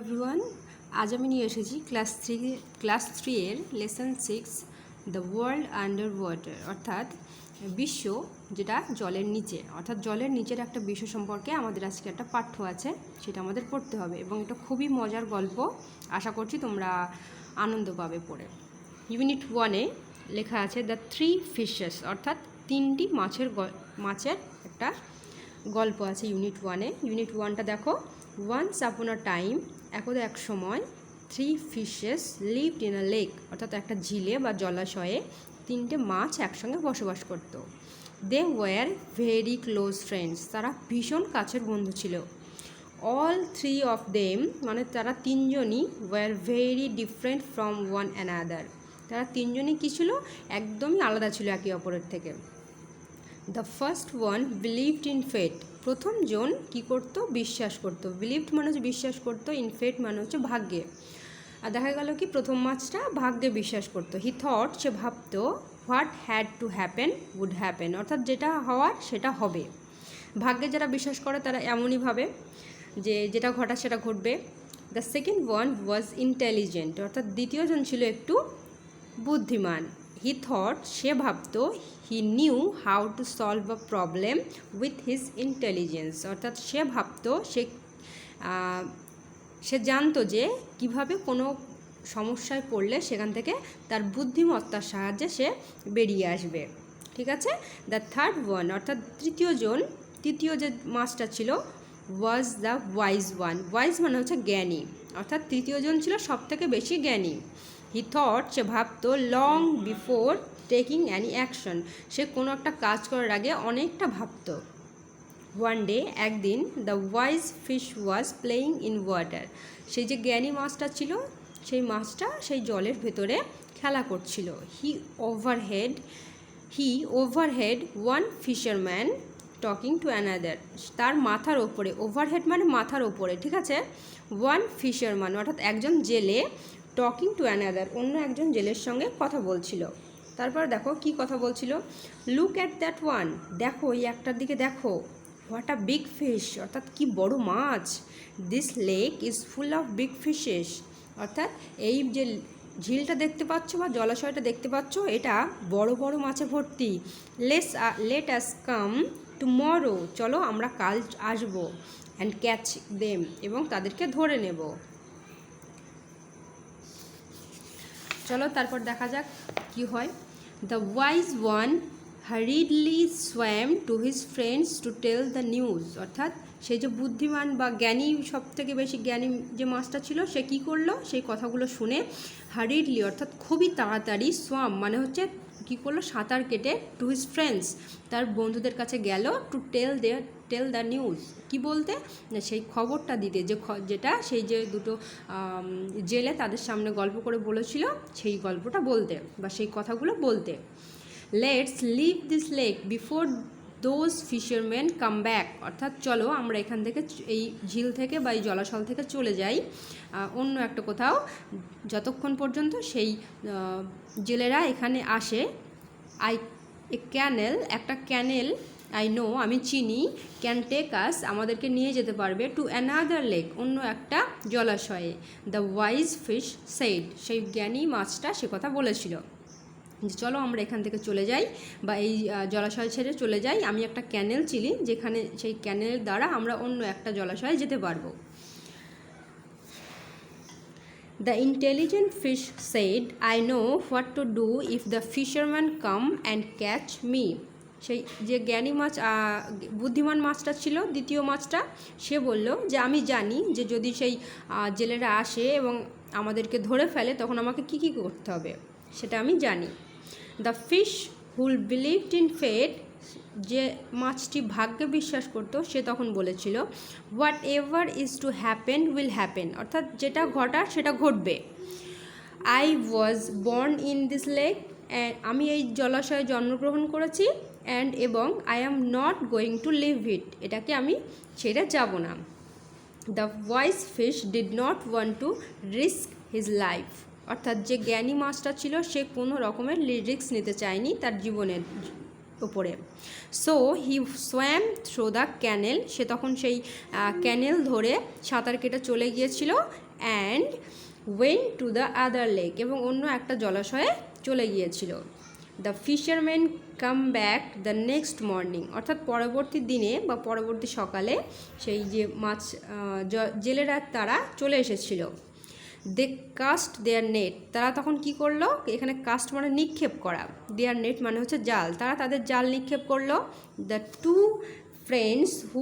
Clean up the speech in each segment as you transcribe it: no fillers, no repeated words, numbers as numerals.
Everyone, আজ আমি নিয়ে এসেছি ক্লাস থ্রি এর lesson 6 the world under water, অর্থাৎ বিশ্ব যেটা জলের নিচে, অর্থাৎ জলের নিচের একটা বিশ্ব সম্পর্কে আমাদের আজকে একটা পাঠ্য আছে, সেটা আমাদের পড়তে হবে এবং এটা খুবই মজার গল্প। আশা করছি তোমরা আনন্দ পাবে পড়ে। ইউনিট 1-এ লেখা আছে দ্য থ্রি ফিশেস, অর্থাৎ তিনটি মাছের একটা গল্প আছে ইউনিট 1-এ। ইউনিট 1টা দেখো। ওয়ান্স আপন আ টাইম, একদা এক সময়, three fishes lived in a lake, অর্থাৎ একটা ঝিলে বা জলাশয়ে তিনটে মাছ একসঙ্গে বসবাস করত। They were very close friends, তারা ভীষণ কাছের বন্ধু ছিল। অল থ্রি অফ দেম, মানে তারা তিনজনই, were very different from one another, তারা তিনজনই কী ছিল, একদমই আলাদা ছিল একে অপরের থেকে। The first one believed in fate, প্রথমজন কী করতো, বিশ্বাস করতো। বিলিভড মানে হচ্ছে বিশ্বাস করতো, ইন ফেট মানে হচ্ছে ভাগ্যে। আর দেখা গেল কি প্রথম মাছটা ভাগ্যে বিশ্বাস করতো। হি থট, সে ভাবতো, what had to happen would happen, অর্থাৎ যেটা হওয়ার সেটা হবে। ভাগ্যে যারা বিশ্বাস করে তারা এমনই ভাবে যে যেটা ঘটা সেটা ঘটবে। The second one was intelligent, অর্থাৎ দ্বিতীয়জন ছিল একটু বুদ্ধিমান। হি থট, সে ভাবতো, he knew how to solve a problem with his intelligence, অর্থাৎ সে ভাবতো, সে জানতো যে কিভাবে কোনো সমস্যায় পড়লে সেখান থেকে তার বুদ্ধিমত্তার সাহায্যে সে বেরিয়ে আসবে। ঠিক আছে। দ্য থার্ড ওয়ান, অর্থাৎ তৃতীয় যে মাছটা ছিল, ওয়াজ দ্য ওয়াইজ ওয়ান। ওয়াইজ মানে হচ্ছে জ্ঞানী, অর্থাৎ তৃতীয়জন ছিল সব থেকে বেশি জ্ঞানী। হি থট, সে ভাবতো, long before taking any action, সে কোনো একটা কাজ করার আগে অনেকটা ভাবতো। ওয়ান ডে, একদিন, the wise fish was playing in water, সেই যে জ্ঞানী মাছটা ছিল সেই মাছটা সেই জলের ভেতরে খেলা করছিল। He overheard one fisherman talking to another, তার মাথার ওপরে, ওভারহেড মানে মাথার ওপরে, ঠিক আছে। ওয়ান ফিশারম্যান অর্থাৎ একজন জেলে, টকিং টু অ্যানাদার অন্য একজন জেলের সঙ্গে কথা বলছিল। তারপর দেখো কি কথা বলছিল। লুক অ্যাট দ্যাট ওয়ান, দেখো এই একটার দিকে দেখো। হোয়াট আ বিগ ফিশ, অর্থাৎ কি বড় মাছ। This lake is full of big fishes, অর্থাৎ এই যে ঝিলটা দেখতে পাচ্ছ বা জলাশয়টা দেখতে পাচ্ছ, এটা বড় বড় মাছে ভর্তি। লেট আস কাম টুমরো, চলো আমরা কাল আসবো। অ্যান্ড ক্যাচ দেম, এবং তাদেরকে ধরে নেব। চলো তারপর দেখা যাক কি হয়। The wise one hurriedly swam to his friends to tell the news, অর্থাৎ সেই যে বুদ্ধিমান বা জ্ঞানী, সব থেকে বেশি জ্ঞানী যে মাছটা ছিল, সে কী করলো, সেই কথাগুলো শুনে হারিডলি অর্থাৎ খুবই তাড়াতাড়ি, সোয়াম মানে হচ্ছে কী করলো, সাঁতার কেটে, টু হিজ ফ্রেন্ডস তার বন্ধুদের কাছে গেল, টু টেল দ্য নিউজ, কি বলতে, সেই খবরটা দিতে, যেটা সেই যে দুটো জেলে তাদের সামনে গল্প করে বলেছিল, সেই গল্পটা বলতে বা সেই কথাগুলো বলতে। Let's leave this lake before those fisherman come back, অর্থাৎ চলো আমরা এখান থেকে, এই ঝিল থেকে বা এই জলাশয় থেকে চলে যাই অন্য একটা কোথাও, যতক্ষণ পর্যন্ত সেই জেলেরা এখানে আসে। একটা ক্যানেল, আই নো আমি চিনি, ক্যান টেক আস আমাদেরকে নিয়ে যেতে পারবে, টু অ্যানাদার লেক অন্য একটা জলাশয়ে। দ্য ওয়াইজ ফিশ সেইড, সেই জ্ঞানী মাছটা সে কথা বলেছিল যে চলো আমরা এখান থেকে চলে যাই বা এই জলাশয় ছেড়ে চলে যাই, আমি একটা ক্যানেল চিনি যেখানে সেই ক্যানেলের দ্বারা আমরা অন্য একটা জলাশয়ে যেতে পারবো। The intelligent fish said, I know what to do if the fisherman come and catch me, সেই যে জ্ঞানী মাছ, বুদ্ধিমান মাছটা ছিল দ্বিতীয় মাছটা, সে বলল যে আমি জানি যে যদি সেই জেলেরা আসে এবং আমাদেরকে ধরে ফেলে তখন আমাকে কী কী করতে হবে সেটা আমি জানি। The fish who believed in fate, যে মাছটি ভাগ্যে বিশ্বাস করতো, সে তখন বলেছিল, whatever is to happen will happen, অর্থাৎ যেটা ঘটার সেটা ঘটবে। I was born in this lake, আমি এই জলাশয়ে জন্মগ্রহণ করেছি, এবং I am not going to leave it, এটাকে আমি ছেড়ে যাব না। The wise fish did not want to risk his life, অর্থাৎ যে জ্ঞানী মাছটা ছিল সে কোনো রকমের রিস্ক নিতে চায়নি তার জীবনের ওপরে। So he swam through the canal, সে তখন সেই ক্যানেল ধরে সাঁতার কেটে চলে গিয়েছিল। And went to the other lake, এবং অন্য একটা জলাশয়ে চলে গিয়েছিল। The fisherman come back the next morning, অর্থাৎ পরবর্তী দিনে বা পরবর্তী সকালে সেই যে জেলেরা তারা চলে এসেছিল। দে কাস্ট দেয়ার নেট, তারা তখন কি করলো, এখানে কাস্ট মানে নিক্ষেপ করা, দেয়ার নেট মানে হচ্ছে জাল, তারা তাদের জাল নিক্ষেপ করলো। The two friends who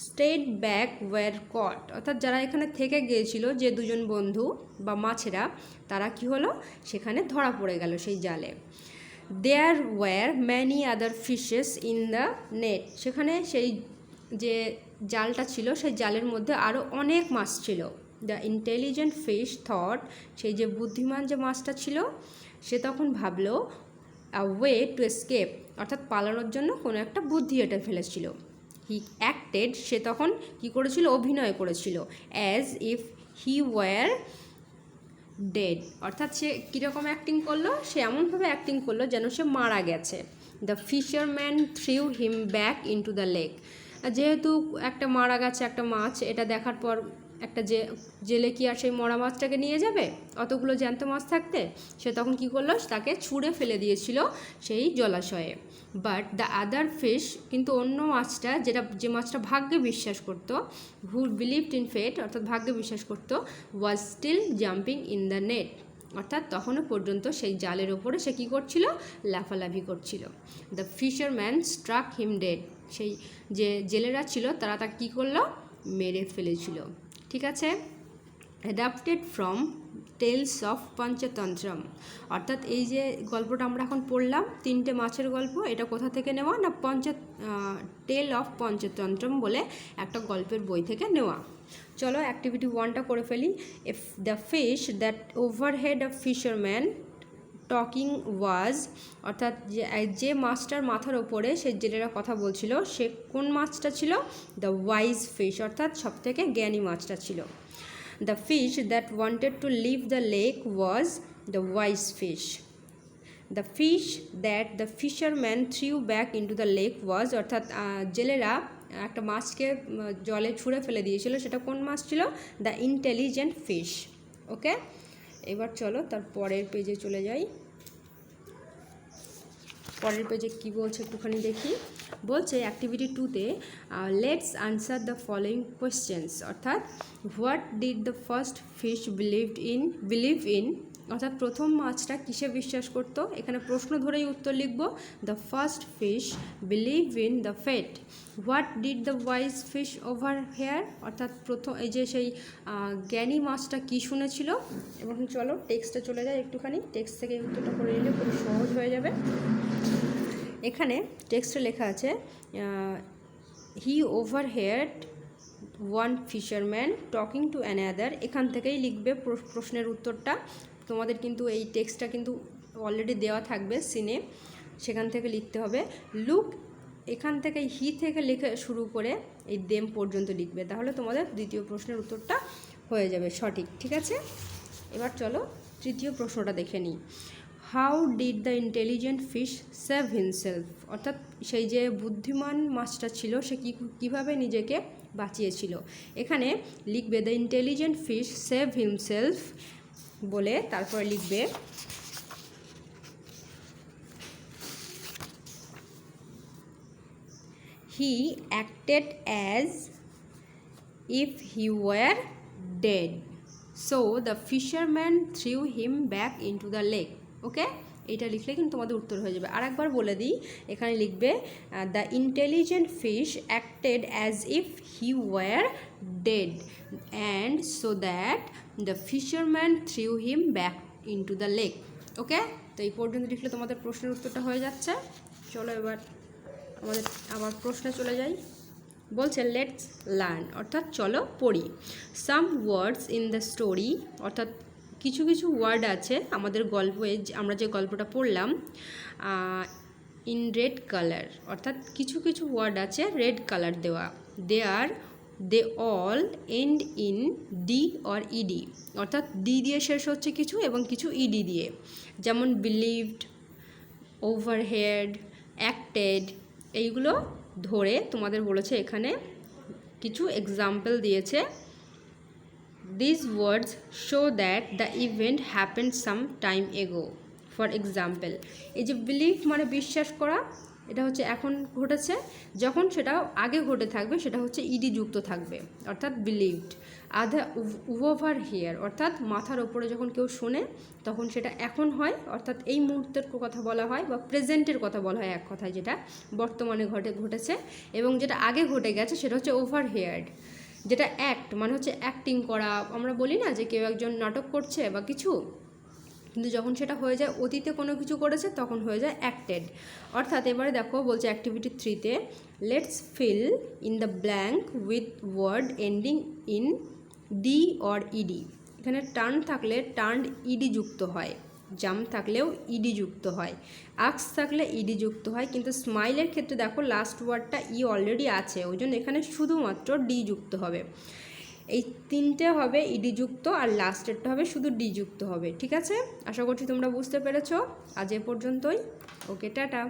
stayed back were caught, অর্থাৎ যারা এখানে থেকে গিয়েছিল, যে দুজন বন্ধু বা মাছেরা, তারা কি হলো, সেখানে ধরা পড়ে গেল সেই জালে। There were many other fishes in the net, সেখানে সেই যে জালটা ছিল সেই জালের মধ্যে আরও অনেক মাছ ছিল। দ্য ইন্টেলিজেন্ট ফিশ থট, সেই যে বুদ্ধিমান যে মাছটা ছিল সে তখন ভাবলো আ ওয়ে টু এস্কেপ, অর্থাৎ পালানোর জন্য কোনো একটা বুদ্ধি এটা ফেলেছিল। হি অ্যাক্টেড, সে তখন কী করেছিল, অভিনয় করেছিল। As if he were dead, অর্থাৎ সে কীরকম অ্যাক্টিং করলো, সে এমনভাবে অ্যাক্টিং করলো যেন সে মারা গেছে। The fisherman threw him back into the lake, যেহেতু একটা মারা গেছে একটা মাছ, এটা দেখার পর একটা জেলে কি আর সেই মরা মাছটাকে নিয়ে যাবে অতগুলো জ্যান্ত মাছ থাকতে, সে তখন কি করলো, তাকে ছুঁড়ে ফেলে দিয়েছিল সেই জলাশয়ে। বাট দ্য আদার ফিশ, কিন্তু অন্য মাছটা, যে মাছটা ভাগ্যে বিশ্বাস করতো, হু বিলিভড ইন ফেট, অর্থাৎ ভাগ্যে বিশ্বাস করতো, was still jumping in the net, অর্থাৎ তখনও পর্যন্ত সেই জালের ওপরে সে কী করছিল, লাফালাফি করছিল। The fisherman struck him dead, সেই যে জেলেরা ছিল তারা তাকে কী করলো, মেরে ফেলেছিল। ঠিক আছে। অ্যাডাপ্টেড ফ্রম টেলস অফ পঞ্চতন্ত্রম, অর্থাৎ এই যে গল্পটা আমরা এখন পড়লাম, তিনটে মাছের গল্প, এটা কোথা থেকে নেওয়া না, টেল অফ পঞ্চতন্ত্রম বলে একটা গল্পের বই থেকে নেওয়া। চলো অ্যাক্টিভিটি 1টা করে ফেলি। If the fish that overheard of fisherman talking was, অর্থাৎ যে মাছটার মাথার ওপরে সে জেলেরা কথা বলছিল, সে কোন মাছটা ছিল, দ্য ওয়াইজ ফিশ, অর্থাৎ সবথেকে জ্ঞানী মাছটা ছিল। The fish that wanted to leave the lake was the wise fish. The fish that the fisherman threw back into the lake was, অর্থাৎ জেলেরা একটা মাছকে জলে ছুঁড়ে ফেলে দিয়েছিল, সেটা কোন মাছ ছিল, দ্য ইন্টেলিজেন্ট ফিশ। ওকে, এবার চলো তার পরের পেজে চলে যাই। পরের পেজে কী বলছে একটুখানি দেখি। বলছে অ্যাক্টিভিটি 2তে let's answer the following questions, অর্থাৎ what did the first fish believe in, অর্থাৎ প্রথম মাছটা কিসে বিশ্বাস করতো, এখানে প্রশ্ন ধরেই উত্তর লিখব। The first fish believe in the fate. What did the wise fish over here, অর্থাৎ প্রথম এই যে সেই জ্ঞানী মাছটা কী শুনেছিল। এবং চলো টেক্সটে চলে যায় একটুখানি, টেক্সট থেকে উত্তরটা করে নিলে খুব সহজ হয়ে যাবে। এখানে টেক্সটে লেখা আছে he overheard one fisherman talking to another, এখান থেকেই লিখবে প্রশ্নের উত্তরটা। তোমাদের কিন্তু এই টেক্সটটা কিন্তু অলরেডি দেওয়া থাকবে সিনে, সেখান থেকে লিখতে হবে। লুক, এখান থেকে হি থেকে লেখা শুরু করে এই দেম পর্যন্ত লিখবে, তাহলে তোমাদের দ্বিতীয় প্রশ্নের উত্তরটা হয়ে যাবে সঠিক। ঠিক আছে, এবার চলো তৃতীয় প্রশ্নটা দেখে নিই। How did the intelligent fish save himself, অর্থাৎ সেই যে বুদ্ধিমান মাছটা ছিল সে কীভাবে নিজেকে বাঁচিয়েছিল। এখানে লিখবে the intelligent fish save himself বলে তারপরে লিখবে he acted as if he were dead, so the fisherman threw him back into the lake. Okay, এটা লিখলে কিন্তু তোমাদের উত্তর হয়ে যাবে। আরেকবার বলে দিই, এখানে লিখবে the intelligent fish acted as if he were dead and so that the fisherman threw him back into the lake. Okay, তো এই পর্যন্ত লিখলে তোমাদের প্রশ্নের উত্তরটা হয়ে যাচ্ছে। চলো এবার আমাদের আবার প্রশ্নে চলে যাই। বলছে লেটস লার্ন, অর্থাৎ চলো পড়ি। সাম ওয়ার্ডস ইন দ্য স্টোরি, অর্থাৎ কিছু কিছু ওয়ার্ড আছে আমাদের গল্পে, আমরা যে গল্পটা পড়লাম ইন রেড কালার, অর্থাৎ কিছু কিছু ওয়ার্ড আছে রেড কালার দেওয়া। They all end in D or ED, অর্থাৎ ডি দিয়ে শেষ হচ্ছে কিছু এবং কিছু ইডি দিয়ে, যেমন বিলিভড, ওভারহেড, অ্যাক্টেড, এইগুলো ধরে তোমাদের বলেছে এখানে কিছু এক্সাম্পল দিয়েছে। These words show that the event happened some time ago. For example, এই যে বিলিভ মানে বিশ্বাস করা, এটা হচ্ছে এখন ঘটেছে, যখন সেটা আগে ঘটে থাকবে সেটা হচ্ছে ইডি যুক্ত থাকবে, অর্থাৎ বিলিভড। আধা ওভার হিয়ার, অর্থাৎ মাথার ওপরে যখন কেউ শোনে তখন সেটা এখন হয়, অর্থাৎ এই মুহূর্তের কথা বলা হয়, বা প্রেজেন্টের কথা বলা হয় এক কথায়, যেটা বর্তমানে ঘটেছে। এবং যেটা আগে ঘটে গেছে সেটা হচ্ছে ওভার হিয়ার্ড। যেটা অ্যাক্ট মানে হচ্ছে অ্যাক্টিং করা, আমরা বলি না যে কেউ একজন নাটক করছে বা কিছু, কিন্তু যখন সেটা হয়ে যায় অতীতে কোনো কিছু করেছে তখন হয়ে যায় অ্যাক্টেড। অর্থাৎ এবারে দেখো বলছে অ্যাক্টিভিটি 3-তে let's fill in the blank with word ending in D or ED. এখানে টার্ন থাকলে টার্ন ইডি যুক্ত হয়, জাম্প থাকলেও ইডি যুক্ত হয়, আক্স থাকলে ইডি যুক্ত হয়, কিন্তু স্মাইলের ক্ষেত্রে দেখো লাস্ট ওয়ার্ডটা ই অলরেডি আছে, ওই জন্য এখানে শুধুমাত্র ডি যুক্ত হবে। এই তিনটে হবে ইডি যুক্ত, আর লাস্টেরটা হবে শুধু ডি যুক্ত হবে। ঠিক আছে, আশা করছি তোমরা বুঝতে পেরেছো। আজ এ পর্যন্তই। ওকে, টাটা।